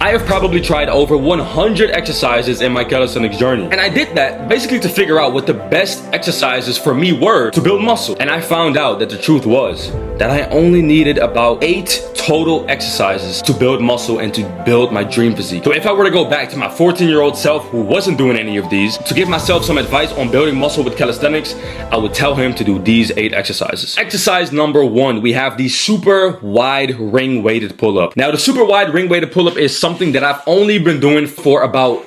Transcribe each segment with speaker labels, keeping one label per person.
Speaker 1: I have probably tried over 100 exercises in my calisthenics journey. And I did that basically to figure out what the best exercises for me were to build muscle. And I found out that the truth was that I only needed about 8 total exercises to build muscle and to build my dream physique. So if I were to go back to my 14-year-old self who wasn't doing any of these, to give myself some advice on building muscle with calisthenics, I would tell him to do these 8 exercises. Exercise number 1, we have the super wide ring weighted pull-up. Now the super wide ring weighted pull-up is something that I've only been doing for about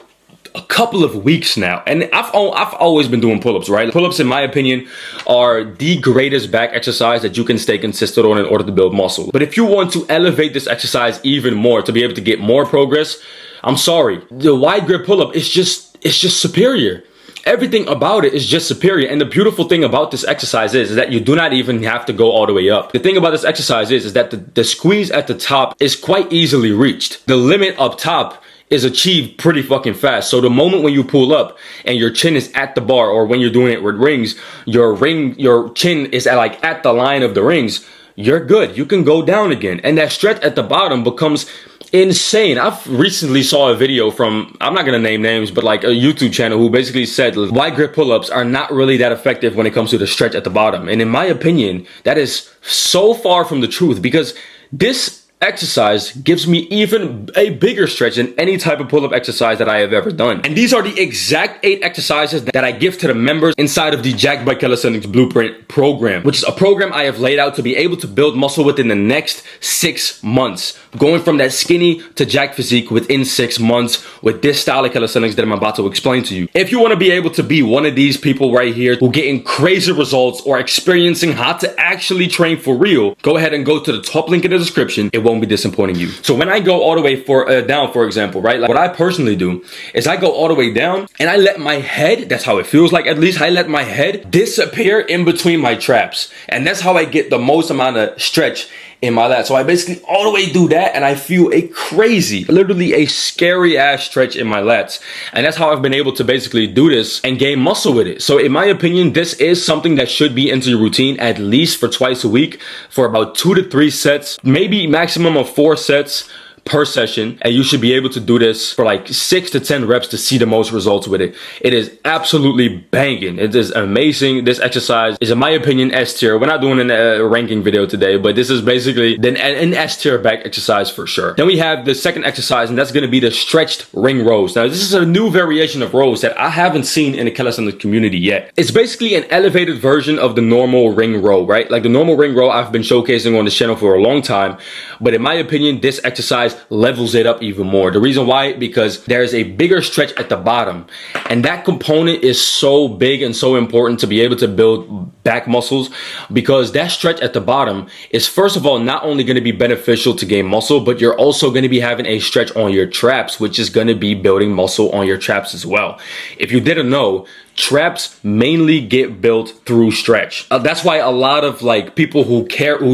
Speaker 1: a couple of weeks now, and I've always been doing pull-ups, right? Pull-ups, in my opinion, are the greatest back exercise that you can stay consistent on in order to build muscle. But if you want to elevate this exercise even more to be able to get more progress, I'm sorry, the wide grip pull-up is just superior. Everything about it is just superior. And the beautiful thing about this exercise is that you do not even have to go all the way up. The thing about this exercise is that the squeeze at the top is quite easily reached. The limit up top is achieved pretty fucking fast. So the moment when you pull up and your chin is at the bar, or when you're doing it with rings, your chin is at the line of the rings, you're good. You can go down again. And that stretch at the bottom becomes insane. I've recently saw a video from, I'm not gonna name names, but like a YouTube channel who basically said wide grip pull-ups are not really that effective when it comes to the stretch at the bottom. And in my opinion, that is so far from the truth, because this exercise gives me even a bigger stretch than any type of pull-up exercise that I have ever done. And these are the exact 8 exercises that I give to the members inside of the Jacked by Calisthenics Blueprint program, which is a program I have laid out to be able to build muscle within the next 6 months. Going from that skinny to jacked physique within 6 months with this style of calisthenics that I'm about to explain to you. If you want to be able to be one of these people right here who getting crazy results or experiencing how to actually train for real, go ahead and go to the top link in the description. It won't be disappointing you. So when I go all the way down, for example, right? Like what I personally do is I go all the way down and I let my head, that's how it feels like, at least I let my head disappear in between my traps. And that's how I get the most amount of stretch in my lats. So I basically all the way do that and I feel a crazy, literally a scary ass stretch in my lats. And that's how I've been able to basically do this and gain muscle with it. So in my opinion, this is something that should be into your routine at least for twice a week for about 2 to 3 sets, maybe maximum of 4 sets per session, and you should be able to do this for like 6 to 10 reps to see the most results with it. It is absolutely banging. It is amazing. This exercise is, in my opinion, S tier. We're not doing a ranking video today, but this is basically an S tier back exercise for sure. Then we have the second exercise, and that's going to be the stretched ring rows. Now, this is a new variation of rows that I haven't seen in the calisthenics community yet. It's basically an elevated version of the normal ring row, right? Like the normal ring row I've been showcasing on this channel for a long time, but in my opinion, this exercise levels it up even more. The reason why, because there's a bigger stretch at the bottom, and that component is so big and so important to be able to build back muscles, because that stretch at the bottom is, first of all, not only going to be beneficial to gain muscle, but you're also going to be having a stretch on your traps, which is going to be building muscle on your traps as well. If you didn't know, traps mainly get built through stretch. That's why a lot of like people who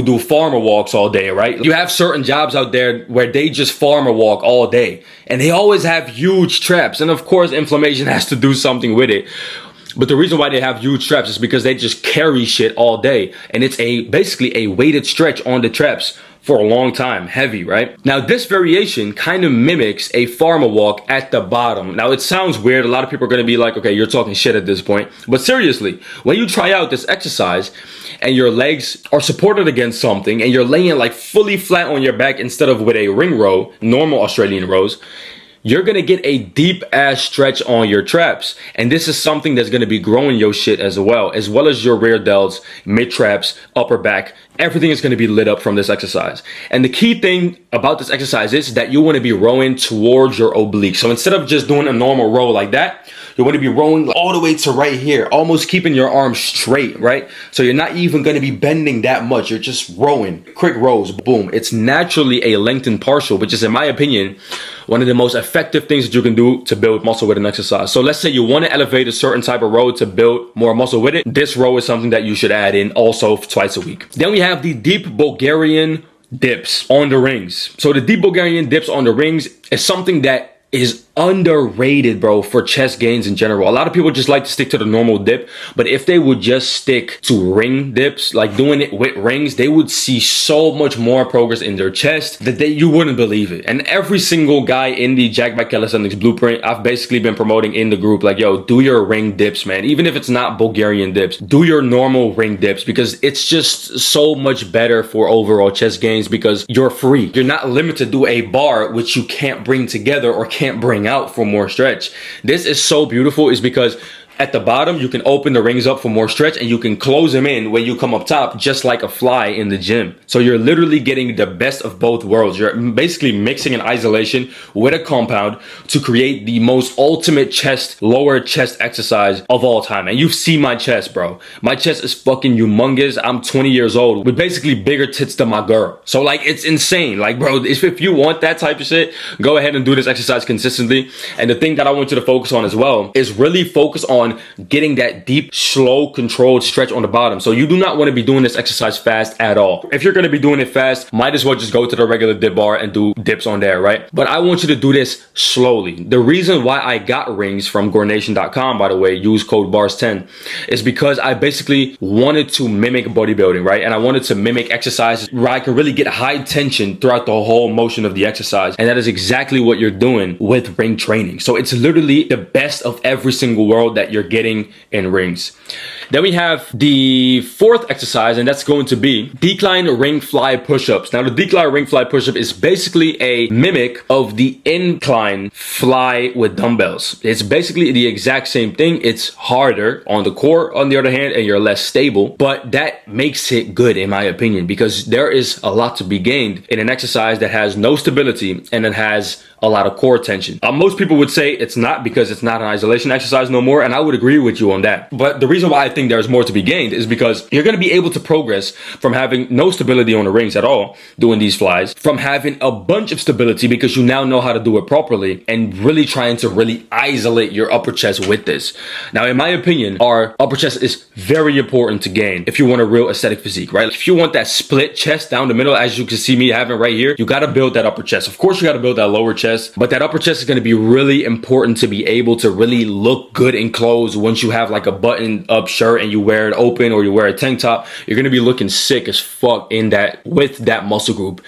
Speaker 1: do farmer walks all day, right? You have certain jobs out there where they just farmer walk all day and they always have huge traps. And of course, inflammation has to do something with it. But the reason why they have huge traps is because they just carry shit all day. And it's basically a weighted stretch on the traps for a long time, heavy, right? Now, this variation kind of mimics a farmer walk at the bottom. Now, it sounds weird. A lot of people are going to be like, okay, you're talking shit at this point. But seriously, when you try out this exercise and your legs are supported against something and you're laying like fully flat on your back instead of with a ring row, normal Australian rows, you're gonna get a deep ass stretch on your traps. And this is something that's gonna be growing your shit as well as your rear delts, mid traps, upper back. Everything is gonna be lit up from this exercise. And the key thing about this exercise is that you wanna be rowing towards your obliques. So instead of just doing a normal row like that, you wanna be rowing all the way to right here, almost keeping your arms straight, right? So you're not even gonna be bending that much. You're just rowing, quick rows, boom. It's naturally a lengthened partial, which is, in my opinion, one of the most effective things that you can do to build muscle with an exercise. So let's say you want to elevate a certain type of row to build more muscle with it. This row is something that you should add in also twice a week. Then we have the deep Bulgarian dips on the rings. So the deep Bulgarian dips on the rings is something that is underrated, bro, for chest gains in general. A lot of people just like to stick to the normal dip, but if they would just stick to ring dips, like doing it with rings, they would see so much more progress in their chest that you wouldn't believe it. And every single guy in the Jack by Calisthenics blueprint, I've basically been promoting in the group, like, yo, do your ring dips, man. Even if it's not Bulgarian dips, do your normal ring dips, because it's just so much better for overall chest gains, because you're free. You're not limited to a bar which you can't bring together or can't bring out for more stretch. This is so beautiful, is because at the bottom, you can open the rings up for more stretch, and you can close them in when you come up top, just like a fly in the gym. So you're literally getting the best of both worlds. You're basically mixing an isolation with a compound to create the most ultimate chest, lower chest exercise of all time. And you see my chest, bro. My chest is fucking humongous. I'm 20 years old with basically bigger tits than my girl. So like, it's insane. Like, bro, if you want that type of shit, go ahead and do this exercise consistently. And the thing that I want you to focus on as well is really focus on getting that deep, slow, controlled stretch on the bottom. So you do not want to be doing this exercise fast at all. If you're going to be doing it fast, might as well just go to the regular dip bar and do dips on there, right? But I want you to do this slowly. The reason why I got rings from gorenation.com, by the way, use code BARS10, is because I basically wanted to mimic bodybuilding, right? And I wanted to mimic exercises where I can really get high tension throughout the whole motion of the exercise. And that is exactly what you're doing with ring training. So it's literally the best of every single world that you're getting in rings. Then we have the fourth exercise, and that's going to be decline ring fly push-ups. Now, the decline ring fly push-up is basically a mimic of the incline fly with dumbbells. It's basically the exact same thing. It's harder on the core, on the other hand, and you're less stable, but that makes it good, in my opinion, because there is a lot to be gained in an exercise that has no stability and it has a lot of core tension. Most people would say it's not, because it's not an isolation exercise no more, and I would agree with you on that. But the reason why I think there's more to be gained is because you're going to be able to progress from having no stability on the rings at all doing these flies, from having a bunch of stability because you now know how to do it properly, and really trying to really isolate your upper chest with this. Now, in my opinion, our upper chest is very important to gain if you want a real aesthetic physique, right? If you want that split chest down the middle, as you can see me having right here, you got to build that upper chest. Of course, you got to build that lower chest, but that upper chest is going to be really important to be able to really look good in clothes. Once you have like a button up shirt and you wear it open, or you wear a tank top, you're going to be looking sick as fuck in that, with that muscle group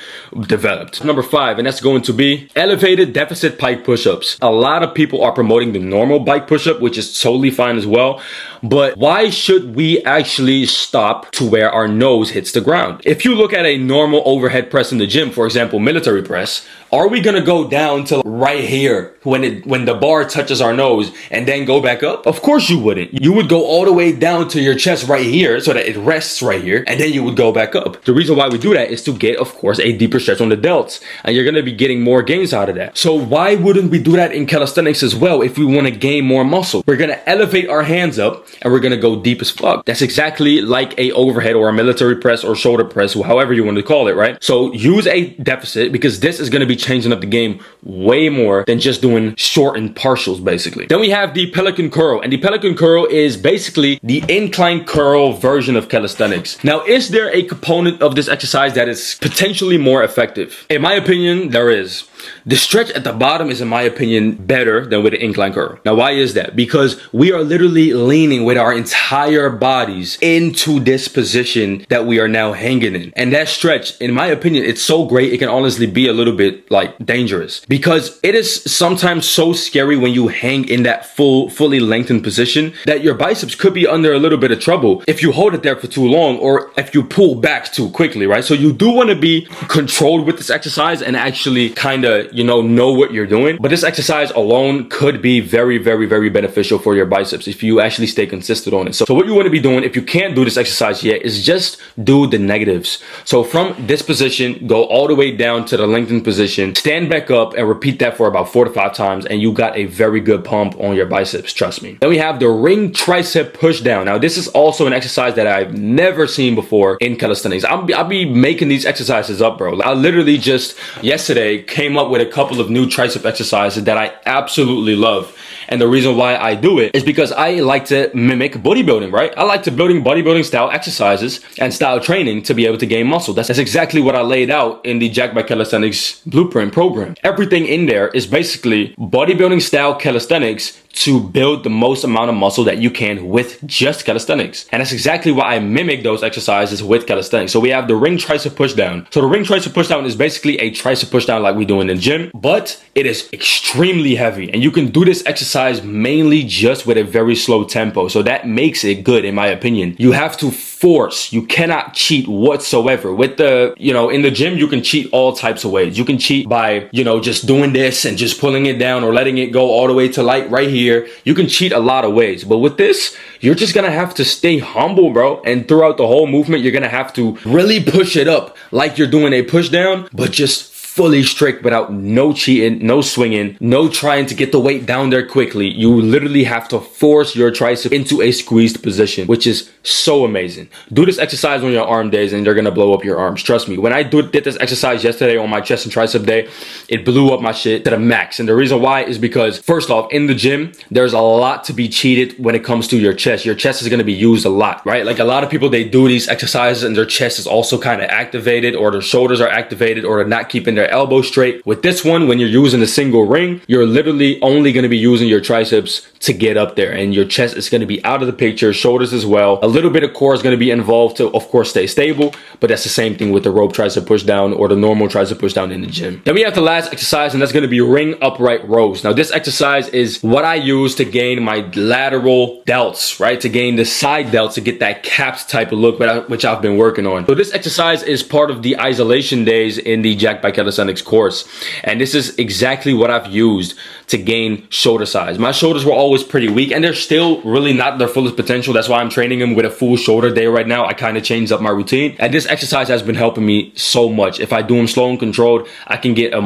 Speaker 1: developed. Number 5, and that's going to be elevated deficit pike push-ups. A lot of people are promoting the normal bike push-up, which is totally fine as well. But why should we actually stop to where our nose hits the ground? If you look at a normal overhead press in the gym, for example, military press, are we gonna go down to right here when the bar touches our nose and then go back up? Of course you wouldn't. You would go all the way down to your chest right here so that it rests right here, and then you would go back up. The reason why we do that is to get, of course, a deeper stretch on the delts, and you're gonna be getting more gains out of that. So why wouldn't we do that in calisthenics as well if we wanna gain more muscle? We're gonna elevate our hands up and we're gonna go deep as fuck. That's exactly like a overhead or a military press or shoulder press, however you want to call it, right? So use a deficit, because this is gonna be changing up the game way more than just doing short and partials, basically. Then we have the Pelican Curl, and the Pelican Curl is basically the incline curl version of calisthenics. Now, is there a component of this exercise that is potentially more effective? In my opinion, there is. The stretch at the bottom is, in my opinion, better than with the incline curl. Now, why is that? Because we are literally leaning with our entire bodies into this position that we are now hanging in. And that stretch, in my opinion, it's so great, it can honestly be a little bit like dangerous, because it is sometimes so scary when you hang in that fully lengthened position that your biceps could be under a little bit of trouble if you hold it there for too long, or if you pull back too quickly, right? So you do want to be controlled with this exercise and actually kind of, know what you're doing. But this exercise alone could be very, very, very beneficial for your biceps if you actually stay consistent on it. So what you want to be doing, if you can't do this exercise yet, is just do the negatives. So from this position, go all the way down to the lengthened position, stand back up, and repeat that for about 4 to 5 times, and you got a very good pump on your biceps, trust me. Then we have the ring tricep push down. Now, this is also an exercise that I've never seen before in calisthenics. I'll be making these exercises up, bro. I literally just yesterday came up with a couple of new tricep exercises that I absolutely love. And the reason why I do it is because I like to mimic bodybuilding, right? I like to building bodybuilding style exercises and style training to be able to gain muscle. That's exactly what I laid out in the Jacked by Calisthenics Blueprint program. Everything in there is basically bodybuilding style calisthenics to build the most amount of muscle that you can with just calisthenics. And that's exactly why I mimic those exercises with calisthenics. So we have the ring tricep pushdown. So the ring tricep pushdown is basically a tricep pushdown like we do in the gym, but it is extremely heavy. And you can do this exercise mainly just with a very slow tempo. So that makes it good, in my opinion. You have to force. You cannot cheat whatsoever. With the, in the gym, you can cheat all types of ways. You can cheat by, just doing this and just pulling it down or letting it go all the way to like right here. You can cheat a lot of ways, but with this, you're just gonna have to stay humble, bro. And throughout the whole movement, you're gonna have to really push it up like you're doing a push down, but just fully strict without no cheating, no swinging, no trying to get the weight down there quickly. You literally have to force your tricep into a squeezed position, which is so amazing. Do this exercise on your arm days and you're gonna blow up your arms. Trust me. When I did this exercise yesterday on my chest and tricep day, it blew up my shit to the max. And the reason why is because, first off, in the gym, there's a lot to be cheated when it comes to your chest. Your chest is gonna be used a lot, right? Like a lot of people, they do these exercises and their chest is also kind of activated, or their shoulders are activated, or they're not keeping their elbow straight. With this one, when you're using a single ring, you're literally only going to be using your triceps to get up there, and your chest is going to be out of the picture, shoulders as well. A little bit of core is going to be involved to, of course, stay stable, but that's the same thing with the rope tricep push down or the normal tricep push down in the gym. Then we have the last exercise, and that's going to be ring upright rows. Now, this exercise is what I use to gain my lateral delts, right? To gain the side delts, to get that capped type of look, which I've been working on. So this exercise is part of the isolation days in the Jacked by Calisthenics course, and this is exactly what I've used to gain shoulder size. My shoulders were always pretty weak, and they're still really not their fullest potential. That's why I'm training them with a full shoulder day right now. I kind of changed up my routine, and this exercise has been helping me so much. If I do them slow and controlled, I can get a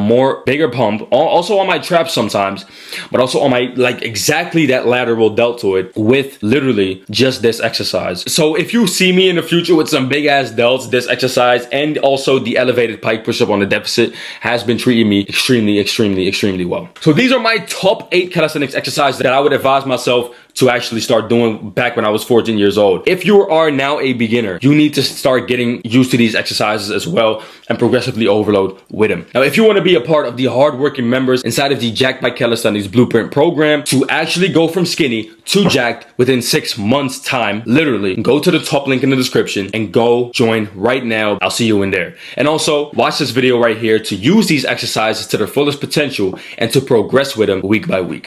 Speaker 1: bigger pump, also on my traps sometimes, but also on my, like, exactly that lateral deltoid with literally just this exercise. So if you see me in the future with some big ass delts, this exercise and also the elevated pike push-up on the deficit has been treating me extremely well. So these are my top 8 calisthenics exercises that I would advise myself to actually start doing back when I was 14 years old. If you are now a beginner, you need to start getting used to these exercises as well and progressively overload with them. Now, if you want to be a part of the hardworking members inside of the Jacked by Calisthenics Blueprint program to actually go from skinny to jacked within 6 months time, literally, go to the top link in the description and go join right now. I'll see you in there. And also watch this video right here to use these exercises to their fullest potential and to progress with them week by week.